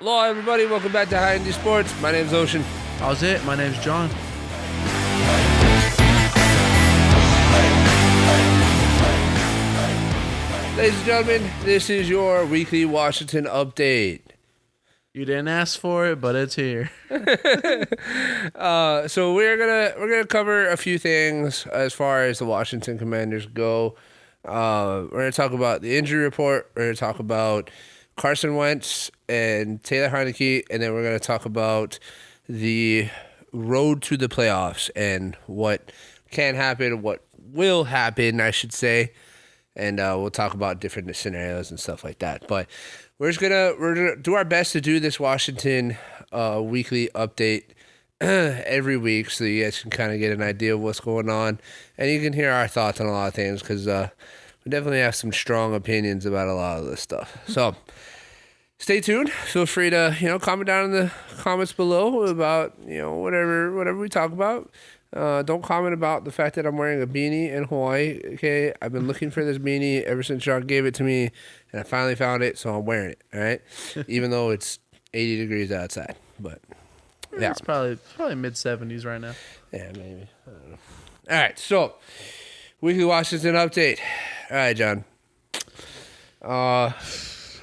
Hello, everybody. Welcome back to Heinecke Sports. My name's Ocean. How's it? My name's John. Ladies and gentlemen, this is your weekly Washington update. You didn't ask for it, but it's here. So we're gonna cover a few things as far as the Washington Commanders go. We're gonna talk about the injury report. We're gonna talk about Carson Wentz and Taylor Heinecke, and then we're gonna talk about the road to the playoffs and what can happen, what will happen, I should say. And we'll talk about different scenarios and stuff like that. But we're gonna do our best to do this Washington weekly update every week, so you guys can kind of get an idea of what's going on, and you can hear our thoughts on a lot of things because we definitely have some strong opinions about a lot of this stuff. So stay tuned. Feel free to comment down in the comments below about whatever we talk about. Don't comment about the fact that I'm wearing a beanie in Hawaii, okay? I've been looking for this beanie ever since John gave it to me, and I finally found it, so I'm wearing it, all right? Even though it's 80 degrees outside, but yeah. It's probably mid-70s right now. Yeah, maybe. I don't know. All right, so weekly Washington update. All right, John.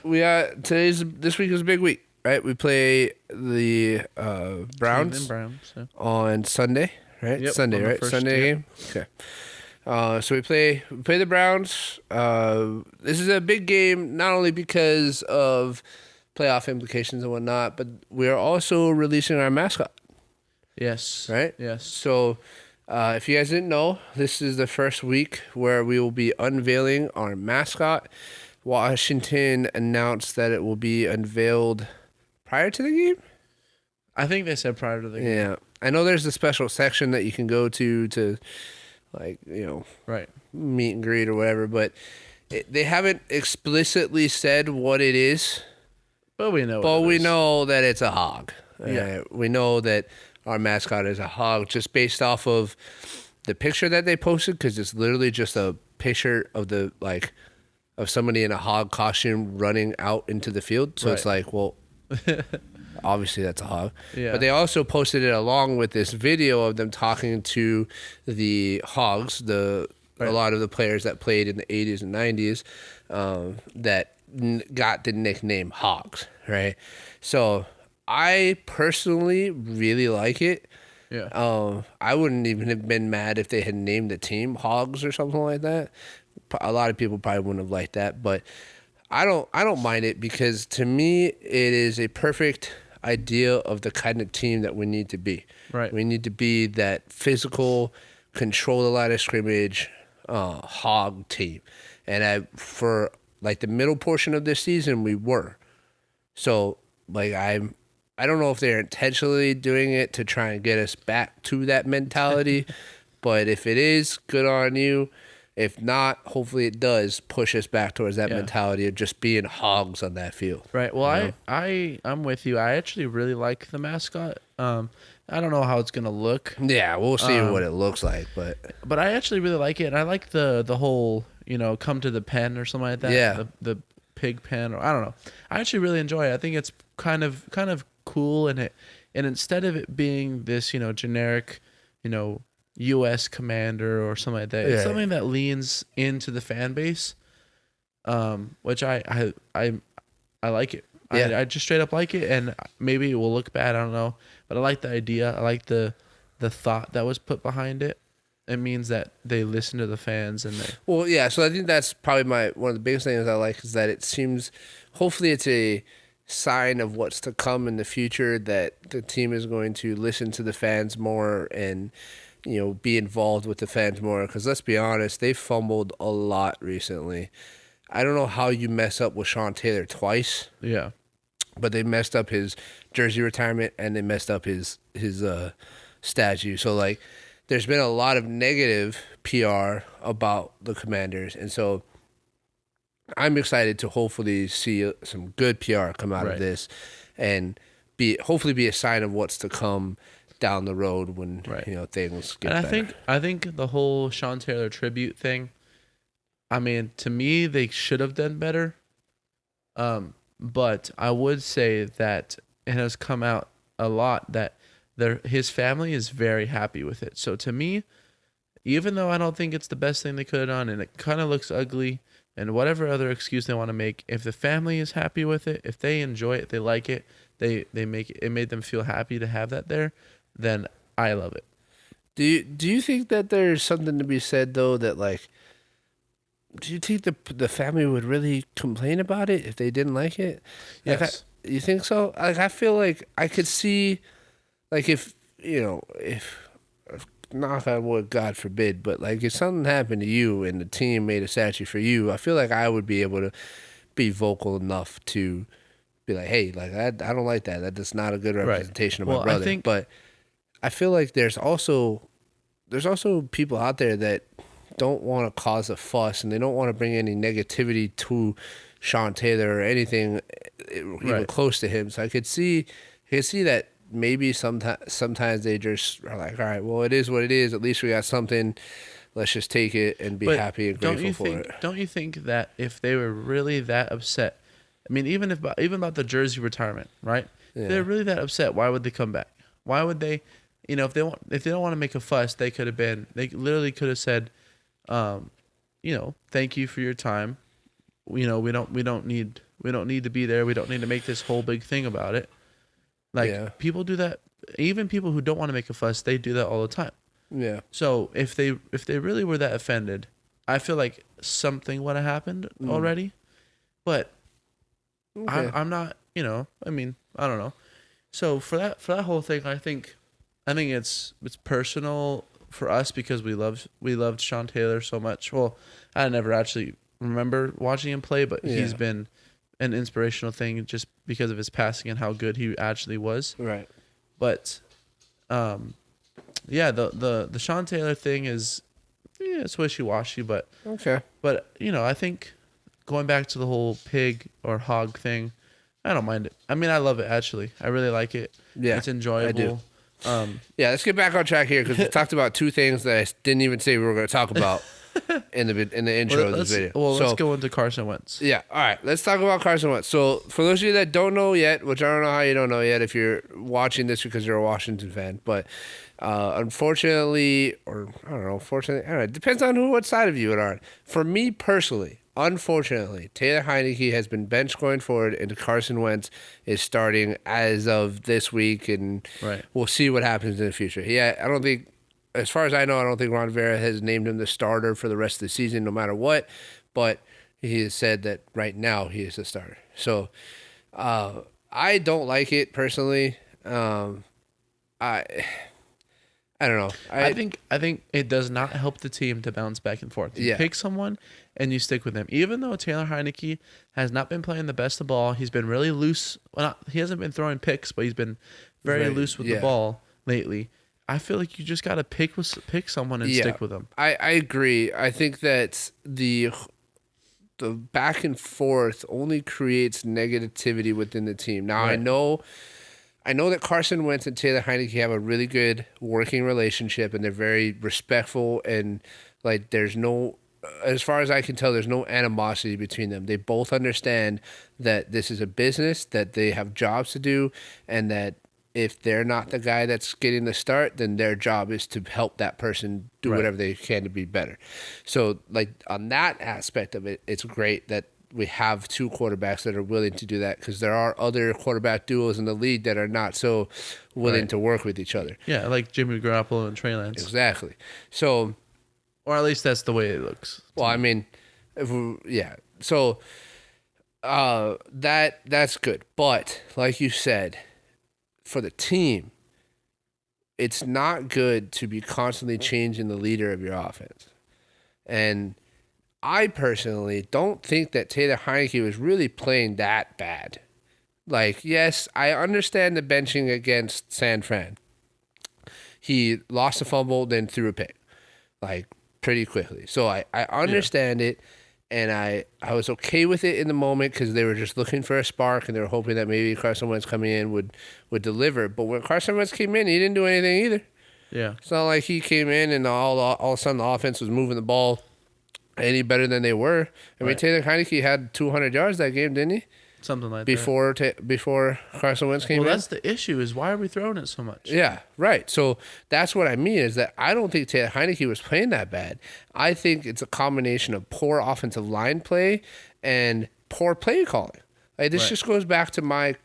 This week is a big week, right? We play the Browns on Sunday. Right, yep, Sunday, right? Sunday game. Okay. So we play the Browns. This is a big game, not only because of playoff implications and whatnot, but we are also releasing our mascot. Yes. Right. Yes. So, if you guys didn't know, this is the first week where we will be unveiling our mascot. Washington announced that it will be unveiled prior to the game. I think they said prior to the game. Yeah. I know there's a special section that you can go to like, right, meet and greet or whatever, but they haven't explicitly said what it is. But we know. But we know that it's a hog. Yeah. We know that our mascot is a hog just based off of the picture that they posted, because it's literally just a picture of of somebody in a hog costume running out into the field. So It's like, well, obviously that's a hog. Yeah. But they also posted it along with this video of them talking to the hogs, a lot of the players that played in the 80s and 90s that got the nickname Hogs, right? So I personally really like it. Yeah. I wouldn't even have been mad if they had named the team Hogs or something like that. A lot of people probably wouldn't have liked that, but I don't mind it, because to me it is a perfect idea of the kind of team that we need to be. Right. We need to be that physical, control the line of scrimmage, hog team. And for the middle portion of this season, we were. So I don't know if they're intentionally doing it to try and get us back to that mentality, but if it is, good on you. If not, hopefully it does push us back towards that mentality of just being hogs on that field. Right. Well, I'm with you. I actually really like the mascot. I don't know how it's gonna look. Yeah, we'll see what it looks like, but I actually really like it, and I like the whole come to the pen or something like that. Yeah. The pig pen, or I don't know. I actually really enjoy it. I think it's kind of cool, and instead of it being this generic U.S. commander or something like that. It's something that leans into the fan base, which I like it. Yeah. I just straight up like it, and maybe it will look bad, I don't know, but I like the idea. I like the thought that was put behind it. It means that they listen to the fans, and so I think that's probably one of the biggest things I like, is that it seems, hopefully it's a sign of what's to come in the future, that the team is going to listen to the fans more and be involved with the fans more, because let's be honest, they fumbled a lot recently. I don't know how you mess up with Sean Taylor twice. Yeah. But they messed up his jersey retirement, and they messed up his statue. So there's been a lot of negative PR about the Commanders, and so I'm excited to hopefully see some good PR come out of this, and hopefully be a sign of what's to come down the road when things get better. I think the whole Sean Taylor tribute thing, I mean, to me, they should have done better. But I would say that it has come out a lot that his family is very happy with it. So to me, even though I don't think it's the best thing they could have done and it kind of looks ugly and whatever other excuse they want to make, if the family is happy with it, if they enjoy it, they like it, they make it made them feel happy to have that there, then I love it. Do you think that there's something to be said though that like do you think the family would really complain about it if they didn't like it? Like Yes. you think so? Like I feel like I could see like if knock on wood, God forbid, but like if something happened to you and the team made a statue for you, I feel like I would be able to be vocal enough to be like, hey, like I don't like that. That's not a good representation of my brother. But I feel like there's also people out there that don't want to cause a fuss and they don't want to bring any negativity to Sean Taylor or anything even close to him. So I could see that maybe sometimes they just are like, all right, well, it is what it is. At least we got something. Let's just take it and be happy and grateful for it. Don't you think that if they were really that upset, I mean, even about the jersey retirement, right? Yeah. If they're really that upset, why would they come back? Why would they? If they don't want to make a fuss, they literally could have said, thank you for your time. We don't need to be there. We don't need to make this whole big thing about it. Like people do that. Even people who don't want to make a fuss, they do that all the time. Yeah. So if they really were that offended, I feel like something would have happened already. But I'm not. I mean, I don't know. So for that whole thing, I think it's personal for us because we loved Sean Taylor so much. Well, I never actually remember watching him play, but he's been an inspirational thing just because of his passing and how good he actually was. Right. But the Sean Taylor thing is it's wishy-washy, but okay. But I think going back to the whole pig or hog thing, I don't mind it. I mean, I love it actually. I really like it. Yeah, it's enjoyable. I do. Let's get back on track here because we talked about two things that I didn't even say we were going to talk about in the intro of this video. Well, let's go into Carson Wentz. Yeah, all right. Let's talk about Carson Wentz. So, for those of you that don't know yet, which I don't know how you don't know yet if you're watching this because you're a Washington fan, but unfortunately, or I don't know, fortunately, I don't know, it depends on what side of you it are. For me personally, unfortunately, Taylor Heinecke has been benched going forward, and Carson Wentz is starting as of this week, and we'll see what happens in the future. I don't think, as far as I know, I don't think Ron Rivera has named him the starter for the rest of the season, no matter what, but he has said that right now he is the starter. So I don't like it personally. I don't know. I think it does not help the team to bounce back and forth. You pick someone and you stick with them. Even though Taylor Heinecke has not been playing the best of ball, he's been really loose. Well, he hasn't been throwing picks, but he's been very loose with the ball lately. I feel like you just got to pick someone and stick with them. I agree. I think that the back and forth only creates negativity within the team. Now, I know that Carson Wentz and Taylor Heinecke have a really good working relationship, and they're very respectful, and like there's no, as far as I can tell, there's no animosity between them. They both understand that this is a business, that they have jobs to do, and that if they're not the guy that's getting the start, then their job is to help that person do whatever they can to be better. So, like, on that aspect of it, it's great that we have two quarterbacks that are willing to do that, because there are other quarterback duos in the league that are not so willing to work with each other. Yeah, like Jimmy Garoppolo and Trey Lance. Exactly. So, or at least that's the way it looks. Well, I mean, So, that's good. But, like you said, for the team, it's not good to be constantly changing the leader of your offense. And I personally don't think that Taylor Heinecke was really playing that bad. Like, yes, I understand the benching against San Fran. He lost a fumble, then threw a pick, like, pretty quickly. So I understand it, and I was okay with it in the moment because they were just looking for a spark, and they were hoping that maybe Carson Wentz coming in would deliver. But when Carson Wentz came in, he didn't do anything either. Yeah. It's not like he came in and all of a sudden the offense was moving the ball any better than they were. I mean, Taylor Heinecke had 200 yards that game, didn't he? something like before Carson Wentz came Well, in. that's the issue. Is why are we throwing it so much? Yeah, right. So that's what I mean is that I don't think Heinecke was playing that bad. I think it's a combination of poor offensive line play and poor play calling. Like this just goes back to my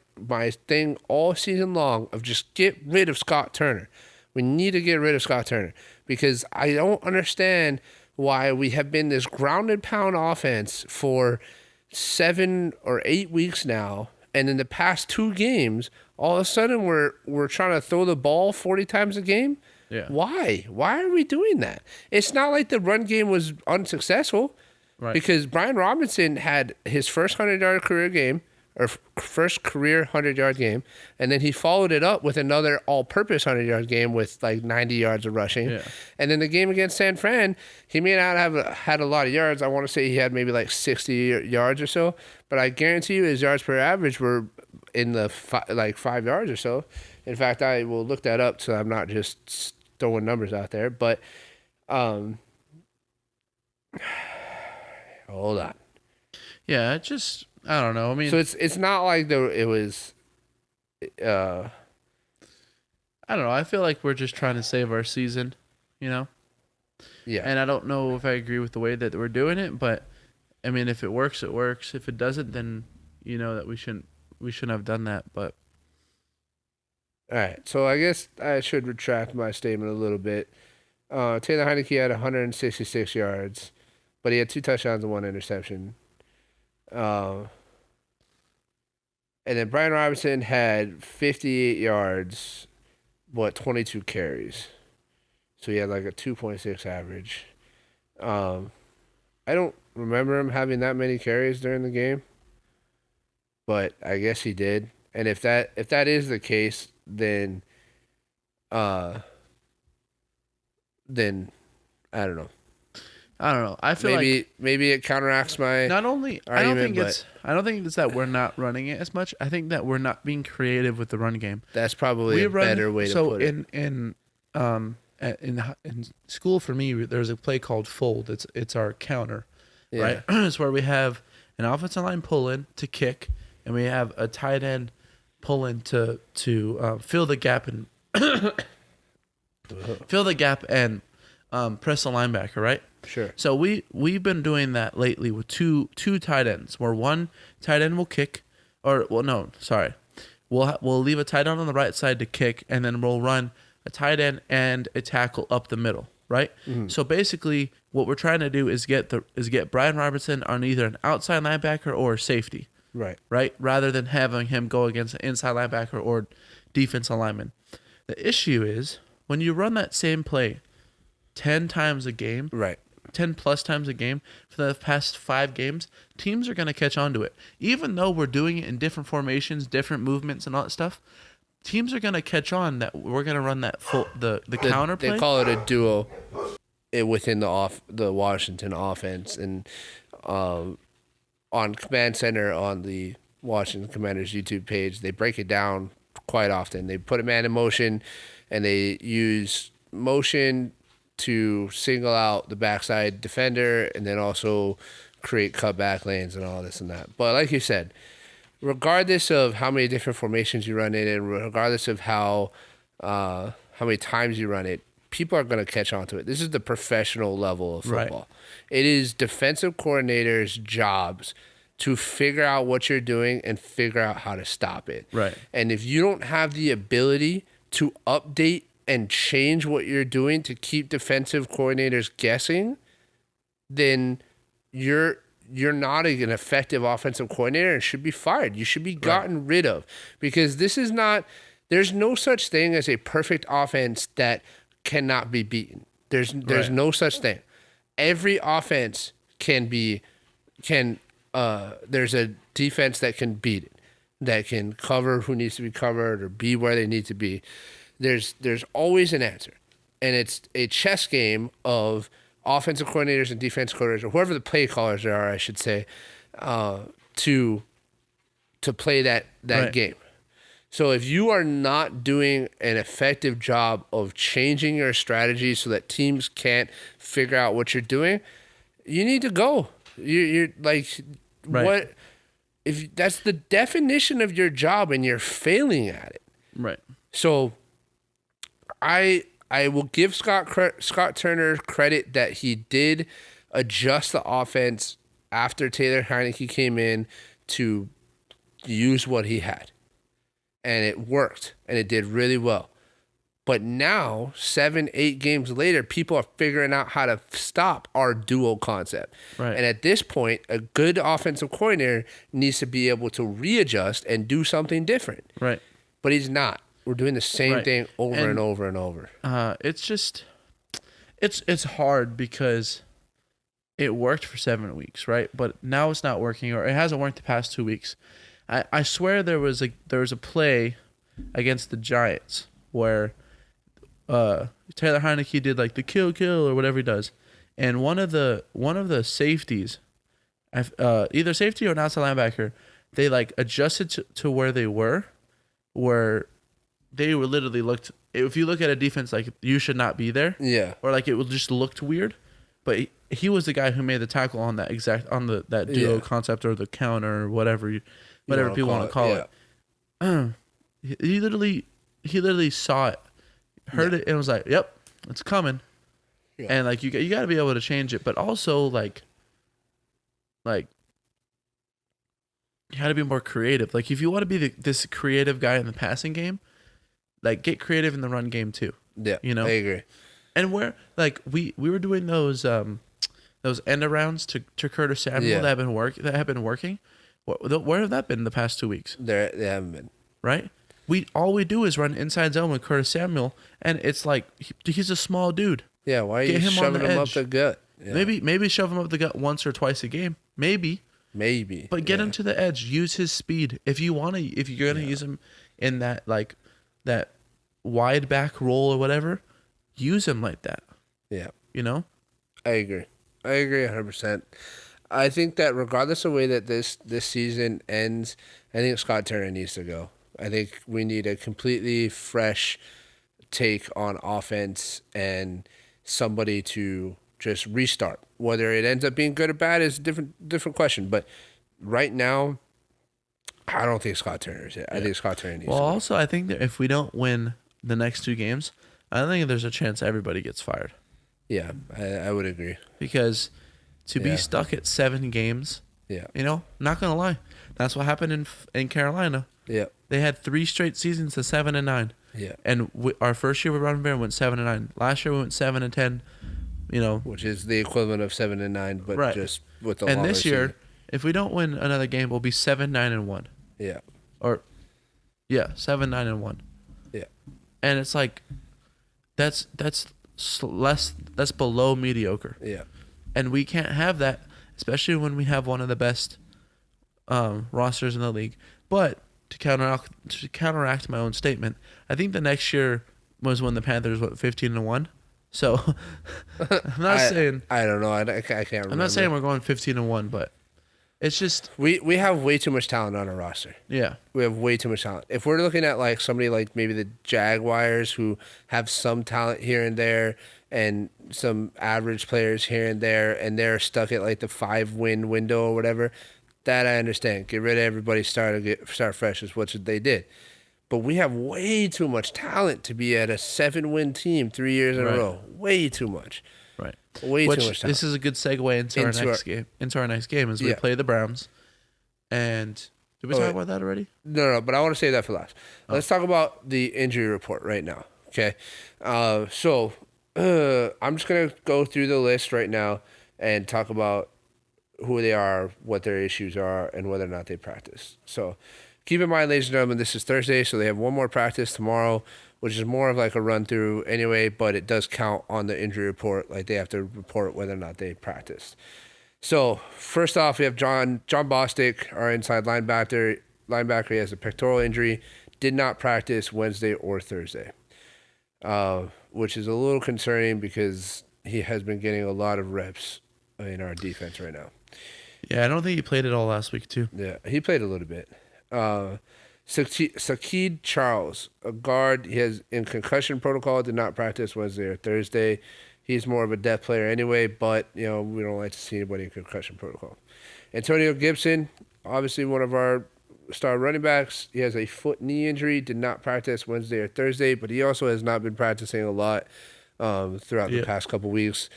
thing all season long of just get rid of Scott Turner. We need to get rid of Scott Turner because I don't understand why we have been this grounded pound offense for 7 or 8 weeks now, and in the past 2 games, all of a sudden we're trying to throw the ball 40 times a game. Yeah. Why? Why are we doing that? It's not like the run game was unsuccessful, because Brian Robinson had his first 100-yard career game, or first career 100-yard game, and then he followed it up with another all-purpose 100-yard game with like 90 yards of rushing. Yeah. And then the game against San Fran, he may not have had a lot of yards. I want to say he had maybe like 60 yards or so, but I guarantee you his yards per average were in the 5 yards or so. In fact, I will look that up so I'm not just throwing numbers out there. But hold on. Yeah, it just... I don't know. I mean, so it's not like it was. I don't know. I feel like we're just trying to save our season, you know. Yeah. And I don't know if I agree with the way that we're doing it, but I mean, if it works, it works. If it doesn't, then you know that we shouldn't have done that. But all right. So I guess I should retract my statement a little bit. Taylor Heinecke had 166 yards, but he had 2 touchdowns and 1 interception. And then Brian Robinson had 58 yards, 22 carries. So he had like a 2.6 average. I don't remember him having that many carries during the game, but I guess he did. And if that is the case, then I don't know. I feel maybe it counteracts my argument, I don't think it's that we're not running it as much. I think that we're not being creative with the run game. That's probably better way to put it. So in school for me, there's a play called fold. It's our counter, right? It's where we have an offensive line pull in to kick, and we have a tight end pull in to fill the gap and press the linebacker, right? Sure. So we've been doing that lately with two tight ends, where one tight end will kick, we'll leave a tight end on the right side to kick, and then we'll run a tight end and a tackle up the middle, right? Mm-hmm. So basically, what we're trying to do is get Brian Robinson on either an outside linebacker or a safety, right? Rather than having him go against an inside linebacker or defensive lineman. The issue is when you run that same play 10 times a game, right? 10 plus times a game for the past 5 games, teams are going to catch on to it. Even though we're doing it in different formations, different movements, and all that stuff, teams are going to catch on that we're going to run that the counter play. They call it a duo within the Washington offense. And on Command Center on the Washington Commanders YouTube page, they break it down quite often. They put a man in motion, and they use motion to single out the backside defender and then also create cutback lanes and all this and that. But like you said, regardless of how many different formations you run it and regardless of how many times you run it, people are going to catch on to it. This is the professional level of football. Right. It is defensive coordinators' jobs to figure out what you're doing and figure out how to stop it. Right. And if you don't have the ability to update and change what you're doing to keep defensive coordinators guessing, then you're not an effective offensive coordinator and should be fired. You should be gotten rid of, because there's no such thing as a perfect offense that cannot be beaten. There's no such thing. Every offense there's a defense that can beat it, that can cover who needs to be covered or be where they need to be. There's always an answer, and it's a chess game of offensive coordinators and defensive coordinators, or whoever the play callers are, I should say, to play that game. So if you are not doing an effective job of changing your strategy so that teams can't figure out what you're doing, you need to go. You're like, what? if that's the definition of your job and you're failing at it. Right. So I will give Scott Turner credit that he did adjust the offense after Taylor Heinecke came in to use what he had. And it worked, and it did really well. But now, 7-8 games later, people are figuring out how to stop our duo concept. Right. And at this point, a good offensive coordinator needs to be able to readjust and do something different. Right. But he's not. We're doing the same thing over and over and over. It's just, it's hard because it worked for 7 weeks, right? But now it's not working, or it hasn't worked the past 2 weeks. I swear there was a play against the Giants where Taylor Heinecke did like the kill or whatever he does, and one of the safeties, either safety or an outside linebacker, they like adjusted to where they were, where they were literally looked. If you look at a defense, like you should not be there, Yeah. or like it just looked weird, but he was the guy who made the tackle on that that duo concept or the counter or whatever people want to call it. He literally saw it, heard it, and was like, "Yep, it's coming." Yeah. And like you got to be able to change it, but also like you got to be more creative. Like if you want to be this creative guy in the passing game, like get creative in the run game too. Yeah, you know, I agree. And where like we were doing those end arounds to Curtis Samuel that have been working. Where have that been in the past 2 weeks? They haven't been. Right? All we do is run inside zone with Curtis Samuel, and it's like he's a small dude. Yeah, why are you shoving him up the gut? Yeah. Maybe shove him up the gut once or twice a game. Maybe. But get him to the edge. Use his speed. If you're gonna use him in that like that wide back role or whatever, use him like that. Yeah. You know? I agree 100%. I think that regardless of the way that this season ends, I think Scott Turner needs to go. I think we need a completely fresh take on offense and somebody to just restart. Whether it ends up being good or bad is a different question. But right now, I don't think Scott Turner is it. I think Scott Turner needs to go. Also, I think that if we don't win the next 2 games, I think there's a chance everybody gets fired. Yeah, I would agree. Because to be stuck at 7 games, not going to lie, that's what happened in Carolina. Yeah. They had 3 straight seasons of 7-9. Yeah. And our first year with Ron Rivera went 7-9. Last year we went 7-10. You know, which is the equivalent of 7-9, but just with the. And this year, season. if we don't win another game, we'll be 7-9-1. Yeah. 7-9-1. Yeah. And it's like, that's below mediocre. Yeah. And we can't have that, especially when we have one of the best rosters in the league. But to counteract my own statement, I think the next year was when the Panthers went 15-1. So I'm not saying I don't know. I can't remember. I'm not saying we're going 15-1, but it's just we have way too much talent on our roster. Yeah, we have way too much talent. If we're looking at like somebody like maybe the Jaguars who have some talent here and there and some average players here and there, and they're stuck at like the 5-win window or whatever, that I understand. Get rid of everybody, start fresh is what they did. But we have way too much talent to be at a 7-win team 3 years in a row. Way too much. Right. Way too much talent. This is a good segue into our next game as we play the Browns. And did we talk about that already? No, but I want to save that for last. Let's talk about the injury report right now. Okay. So I'm just going to go through the list right now and talk about who they are, what their issues are, and whether or not they practice. So keep in mind, ladies and gentlemen, this is Thursday, so they have one more practice tomorrow, which is more of like a run-through anyway, but it does count on the injury report. Like they have to report whether or not they practiced. So first off, we have John Bostic, our inside linebacker. He has a pectoral injury, did not practice Wednesday or Thursday, which is a little concerning because he has been getting a lot of reps in our defense right now. Yeah, I don't think he played it all last week, too. Yeah, he played a little bit. Sakeed Charles, a guard, he has in concussion protocol, did not practice Wednesday or Thursday. He's more of a depth player anyway, but we don't like to see anybody in concussion protocol. Antonio Gibson, obviously one of our star running backs. He has a foot knee injury. Did not practice Wednesday or Thursday, but he also has not been practicing a lot throughout the Yeah. past couple weeks.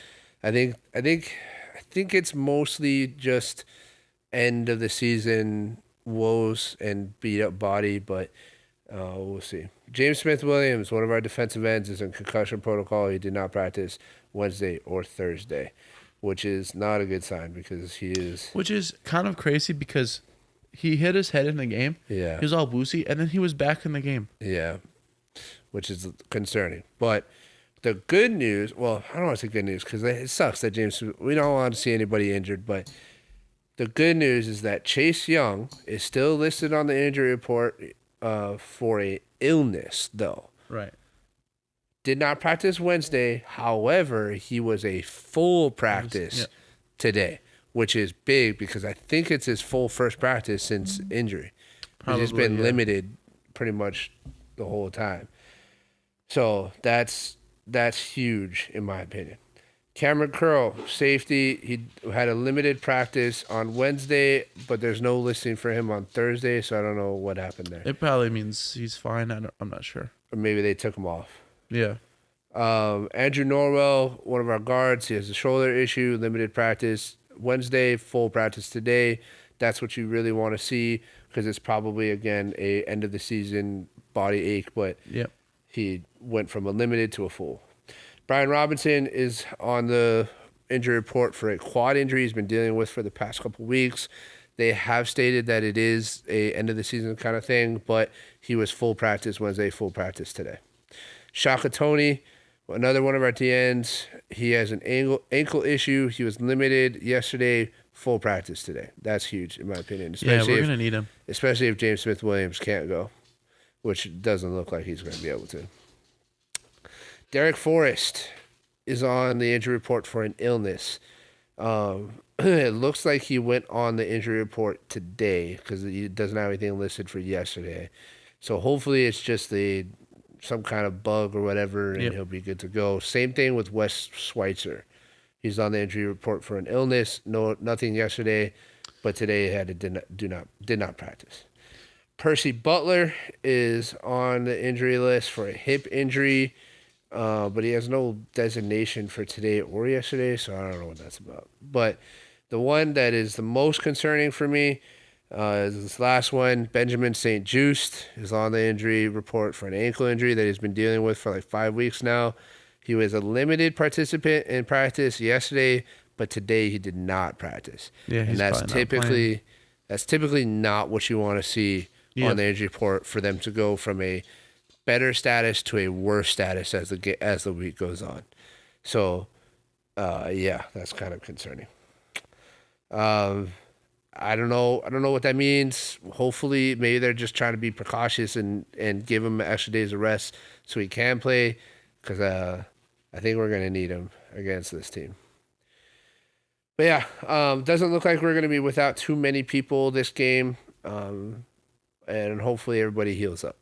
I think it's mostly just end of the season woes and beat up body, but we'll see. James Smith Williams, one of our defensive ends, is in concussion protocol. He did not practice Wednesday or Thursday, which is not a good sign because he is. Which is kind of crazy because he hit his head in the game. Yeah. He was all woozy, and then he was back in the game. Yeah, which is concerning. But the good news, well, I don't want to say good news because it sucks that we don't want to see anybody injured, but the good news is that Chase Young is still listed on the injury report for a illness, though. Right. Did not practice Wednesday. However, he was a full practice today, which is big because I think it's his full first practice since injury. He's been limited pretty much the whole time. So that's huge in my opinion. Cameron Curl, safety. He had a limited practice on Wednesday, but there's no listing for him on Thursday, so I don't know what happened there. It probably means he's fine. I'm not sure. Or maybe they took him off. Yeah. Andrew Norwell, one of our guards, he has a shoulder issue, limited practice Wednesday, full practice today. That's what you really want to see because it's probably, again, a end of the season body ache, but he went from a limited to a full. Brian Robinson is on the injury report for a quad injury he's been dealing with for the past couple weeks. They have stated that it is a end of the season kind of thing, but he was full practice Wednesday, full practice today. Shaka Tony, another one of our DNs, he has an ankle issue. He was limited yesterday, full practice today. That's huge in my opinion. Especially we're going to need him. Especially if James Smith Williams can't go, which doesn't look like he's going to be able to. Derek Forrest is on the injury report for an illness. It looks like he went on the injury report today because he doesn't have anything listed for yesterday. So hopefully it's just some kind of bug or whatever, and he'll be good to go. Same thing with Wes Schweitzer. He's on the injury report for an illness. Nothing yesterday, but today did not practice. Percy Butler is on the injury list for a hip injury. But he has no designation for today or yesterday, so I don't know what that's about. But the one that is the most concerning for me is this last one. Benjamin St. Just is on the injury report for an ankle injury that he's been dealing with for like 5 weeks now. He was a limited participant in practice yesterday, but today he did not practice. Yeah, and that's typically not what you want to see on the injury report for them to go from a better status to a worse status as the week goes on. So, that's kind of concerning. I don't know what that means. Hopefully, maybe they're just trying to be precautious and give him extra days of rest so he can play. Because I think we're gonna need him against this team. But yeah, doesn't look like we're gonna be without too many people this game. And hopefully everybody heals up.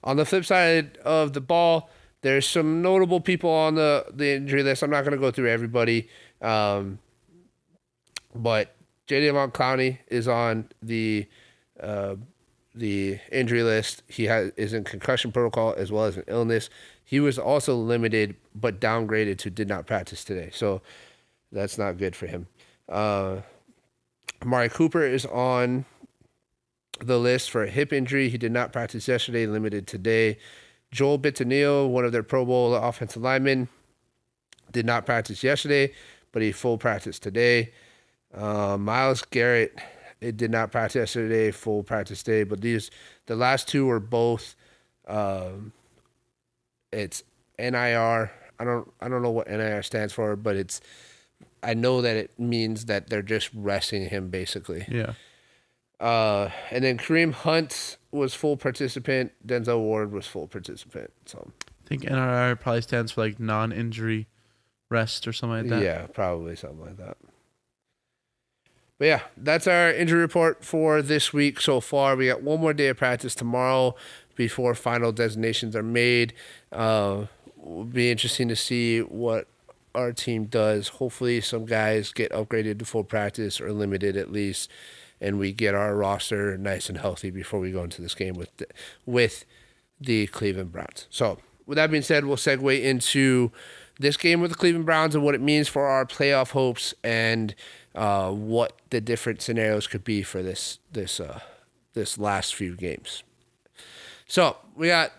On the flip side of the ball, there's some notable people on the injury list. I'm not going to go through everybody, but Jadeveon Clowney is on the injury list. He is in concussion protocol as well as an illness. He was also limited but downgraded to did not practice today, so that's not good for him. Amari Cooper is on the list for a hip injury. He did not practice yesterday, limited today. Joel Bitonio, one of their Pro Bowl offensive linemen, did not practice yesterday, but he full practice today. Myles Garrett, it did not practice yesterday, full practice today. But the last two were both. It's NIR. I don't know what NIR stands for, but I know that it means that they're just resting him basically. Yeah. And then Kareem Hunt was full participant. Denzel Ward was full participant. So I think NRR probably stands for like non-injury rest or something like that. Yeah, probably something like that. But yeah, that's our injury report for this week so far. We got one more day of practice tomorrow before final designations are made. Will be interesting to see what our team does. Hopefully some guys get upgraded to full practice or limited at least. and we get our roster nice and healthy before we go into this game with the Cleveland Browns. So with that being said, we'll segue into this game with the Cleveland Browns and what it means for our playoff hopes and what the different scenarios could be for this last few games. So we got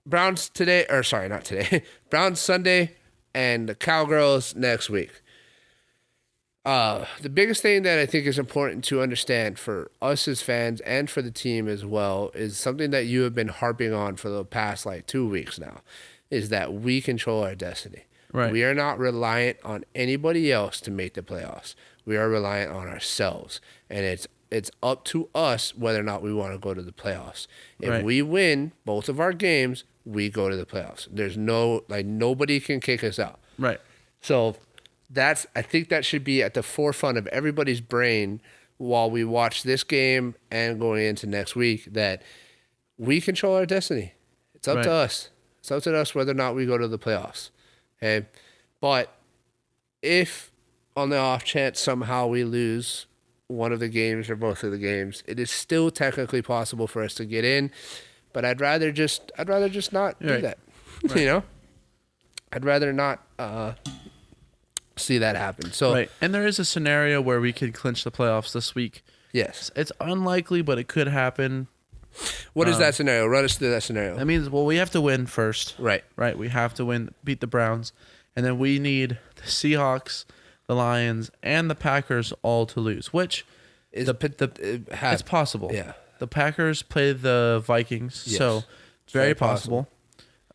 Browns today, or sorry, not today. Browns Sunday and the Cowgirls next week. The biggest thing that I think is important to understand for us as fans and for the team as well is something that you have been harping on for the past 2 weeks now, is that we control our destiny. Right. We are not reliant on anybody else to make the playoffs. We are reliant on ourselves, and it's up to us whether or not we want to go to the playoffs. If we win both of our games, we go to the playoffs. There's nobody can kick us out. Right. So I think that should be at the forefront of everybody's brain while we watch this game and going into next week, that we control our destiny. It's up to us. It's up to us whether or not we go to the playoffs. Okay. But if on the off chance somehow we lose one of the games or both of the games, it is still technically possible for us to get in. But I'd rather just not do that. Right. You know? I'd rather not see that happen. So and there is a scenario where we could clinch the playoffs this week. Yes. It's unlikely, but it could happen. What is that scenario? Run us through that scenario. That means, we have to win first. Right. Right. We have to win, beat the Browns. And then we need the Seahawks, the Lions, and the Packers all to lose, which is it's possible. Yeah. The Packers play the Vikings, so it's very possible.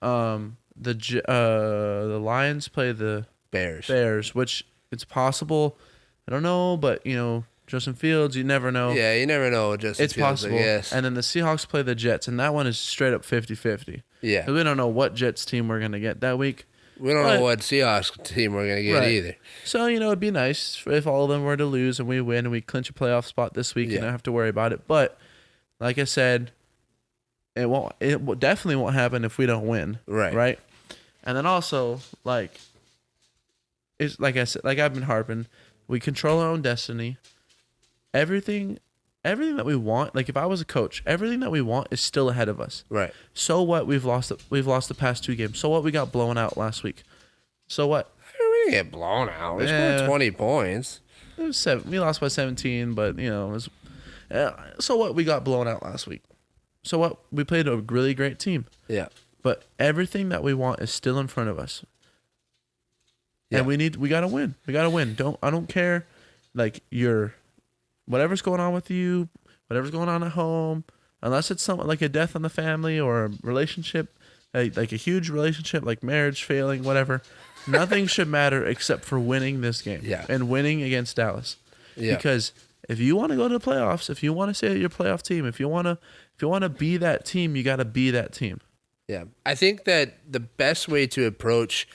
The Lions play the Bears, which it's possible. I don't know, but Justin Fields, you never know. Yeah, you never know what Justin It's Fields possible. Yes. And then the Seahawks play the Jets, and that one is straight up 50-50. Yeah. We don't know what Jets team we're going to get that week. We don't know what Seahawks team we're going to get either. So, it'd be nice if all of them were to lose and we win and we clinch a playoff spot this week and don't have to worry about it. But like I said, it definitely won't happen if we don't win. Right. And then also, it's like I said, like I've been harping, we control our own destiny. Everything that we want, if I was a coach, everything that we want is still ahead of us. Right. So what? We've lost the past 2 games. So what? We got blown out last week. So what? We didn't get blown out. We scored 20 points. It was 7. We lost by 17, but it was. So what? We got blown out last week. So what? We played a really great team. Yeah. But everything that we want is still in front of us. Yeah. And we gotta win. We gotta win. I don't care. Whatever's going on with you, whatever's going on at home, unless it's something like a death in the family or a relationship, like a huge relationship, like marriage failing, whatever, nothing should matter except for winning this game and winning against Dallas. Yeah. Because if you want to go to the playoffs, if you want to say your playoff team, if you want to be that team, you got to be that team. Yeah. I think that the best way to approach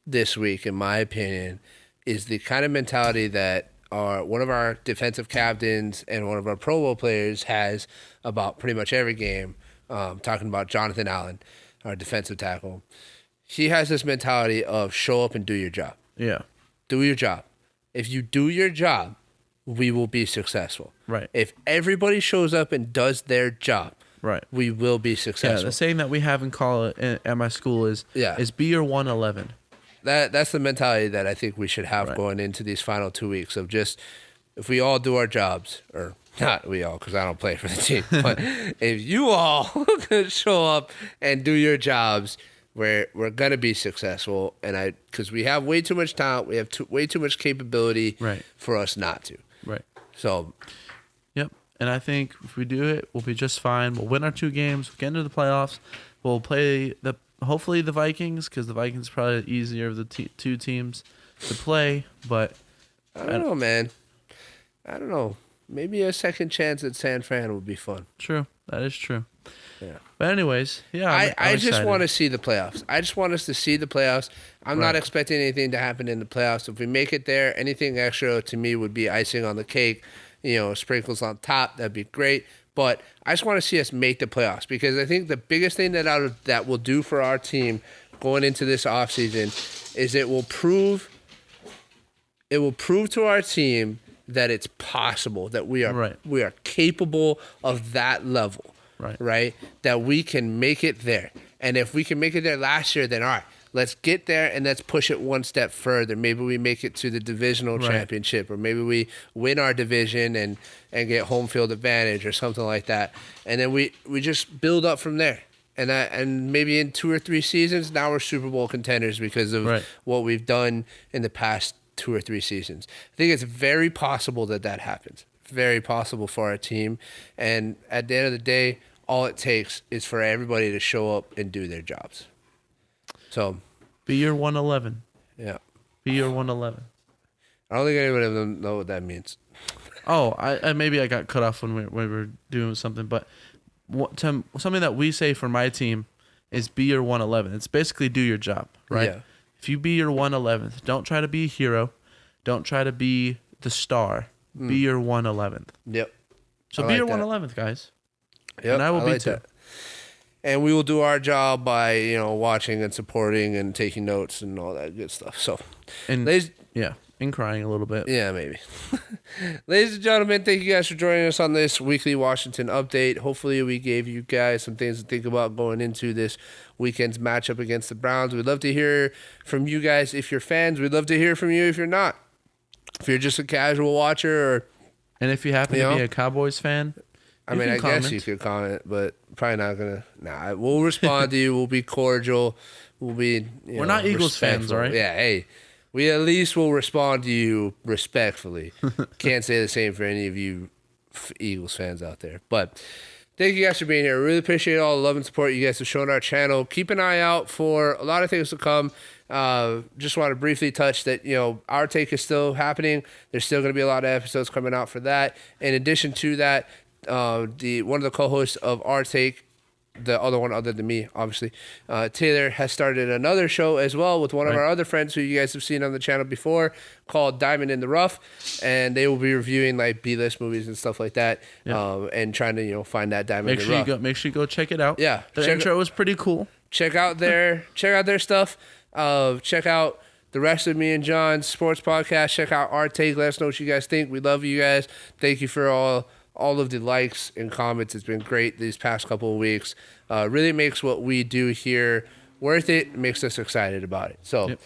this week, in my opinion, is the kind of mentality that one of our defensive captains and one of our Pro Bowl players has about pretty much every game, talking about Jonathan Allen, our defensive tackle. He has this mentality of show up and do your job. Yeah. Do your job. If you do your job, we will be successful. Right. If everybody shows up and does their job, right, we will be successful. Yeah, the saying that we have in college at my school is be your 111. That's the mentality that I think we should have going into these final 2 weeks of just, if we all do our jobs, or not we all, because I don't play for the team, but if you all could show up and do your jobs, we're going to be successful. And because we have way too much talent, we have way too much capability for us not to. Right. So. Yep. And I think if we do it, we'll be just fine. We'll win our 2 games, we'll get into the playoffs, we'll play hopefully the Vikings, because the Vikings are probably easier of the 2 teams to play. But I don't know, man. I don't know. Maybe a second chance at San Fran would be fun. True. That is true. Yeah. But anyways, I just want to see the playoffs. I just want us to see the playoffs. I'm not expecting anything to happen in the playoffs. If we make it there, anything extra to me would be icing on the cake. Sprinkles on top. That'd be great. But I just want to see us make the playoffs, because I think the biggest thing that will do for our team going into this offseason is it will prove to our team that it's possible, that we are Right. we are capable of that level, right? That we can make it there. And if we can make it there last year, then all right, let's get there and let's push it one step further. Maybe we make it to the divisional championship, or maybe we win our division and get home field advantage or something like that. And then we just build up from there. And maybe in 2 or 3 seasons, now we're Super Bowl contenders because of what we've done in the past 2 or 3 seasons. I think it's very possible that happens. Very possible for our team. And at the end of the day, all it takes is for everybody to show up and do their jobs. So, be your 111. Yeah. Be your 111. I don't think anybody of them know what that means. Oh, I maybe I got cut off when we were doing something, but something that we say for my team is be your 111. It's basically do your job, right? Yeah. If you be your 111th, don't try to be a hero. Don't try to be the star. Be your 111th. Yep. So be your 111th, guys. Yep. And I will be too. That. And we will do our job by, watching and supporting and taking notes and all that good stuff. So, and crying a little bit. Yeah, maybe. Ladies and gentlemen, thank you guys for joining us on this weekly Washington update. Hopefully we gave you guys some things to think about going into this weekend's matchup against the Browns. We'd love to hear from you guys if you're fans. We'd love to hear from you if you're not. If you're just a casual watcher, and if you happen to be a Cowboys fan, I guess you could comment, but probably not gonna. Nah, we'll respond to you. We'll be cordial. We'll be. We're not Eagles fans, all right? Yeah. Hey, we at least will respond to you respectfully. Can't say the same for any of you Eagles fans out there, but. Thank you guys for being here. Really appreciate all the love and support you guys have shown our channel. Keep an eye out for a lot of things to come. Just want to briefly touch that, Our Take is still happening. There's still going to be a lot of episodes coming out for that. In addition to that, one of the co-hosts of Our Take, the other one other than me, obviously, Taylor has started another show as well with one of our other friends who you guys have seen on the channel before called Diamond in the Rough, and they will be reviewing like B-list movies and stuff like that, and trying to find that diamond in the rough. Make sure you go check it out. Yeah, the intro was pretty cool. Check out their stuff. Check out the rest of me and John's sports podcast. Check out Our Take. Let us know what you guys think. We love you guys. Thank you for all of the likes and comments. It's been great these past couple of weeks. Really makes what we do here worth it. It makes us excited about it. So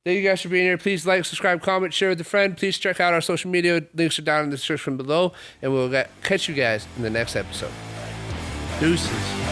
thank you guys for being here. Please like, subscribe, comment, share with a friend. Please check out our social media. Links are down in the description below. And we'll catch you guys in the next episode. Deuces.